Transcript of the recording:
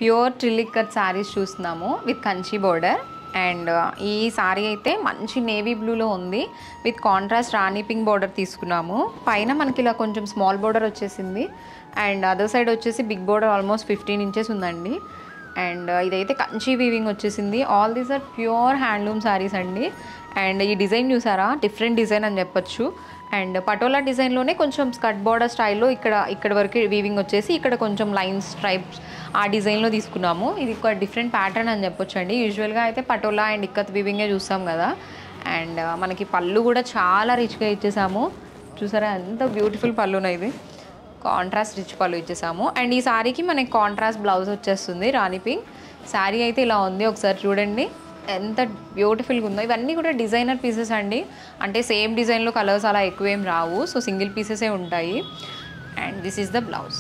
Pure ట్రిల్లిక్ cut saris చూస్తున్నాము with Kanchi border. And ఈ శారీ అయితే మంచి నేవీ బ్లూలో ఉంది with contrast rani pink border తీసుకున్నాము. పైన మనకి ఇలా కొంచెం స్మాల్ బోర్డర్ వచ్చేసింది అండ్ అదర్ సైడ్ వచ్చేసి బిగ్ బోర్డర్ ఆల్మోస్ట్ 15 ఇంచెస్ ఉందండి. అండ్ ఇదైతే కంచి వీవింగ్ వచ్చేసింది. All these are pure handloom saris అండి. అండ్ ఈ డిజైన్ చూసారా, డిఫరెంట్ డిజైన్ అని చెప్పొచ్చు. అండ్ పటోలా డిజైన్లోనే కొంచెం స్కర్ట్ బోర్డర్ స్టైల్లో ఇక్కడ వరకు వీవింగ్ వచ్చేసి ఇక్కడ కొంచెం లైన్స్ స్ట్రైప్స్ ఆ డిజైన్లో తీసుకున్నాము. ఇది ఒక డిఫరెంట్ ప్యాటర్న్ అని చెప్పొచ్చు అండి. యూజువల్గా అయితే పటోలా అండ్ ఇక్కత్ వీవింగే చూస్తాం కదా. అండ్ మనకి పళ్ళు కూడా చాలా రిచ్గా ఇచ్చేసాము. చూసారా ఎంత బ్యూటిఫుల్ పళ్ళునా, ఇది కాంట్రాస్ట్ రిచ్ పళ్ళు ఇచ్చేసాము. అండ్ ఈ శారీకి మనకి కాంట్రాస్ట్ బ్లౌజ్ వచ్చేస్తుంది రాణి పింక్. శారీ అయితే ఇలా ఉంది, ఒకసారి చూడండి ఎంత బ్యూటిఫుల్గా ఉందో. ఇవన్నీ కూడా డిజైనర్ పీసెస్ అండి, అంటే సేమ్ డిజైన్లో కలర్స్ అలా ఎక్కువేం రావు, సో సింగిల్ పీసెసే ఉంటాయి. And this is the blouse.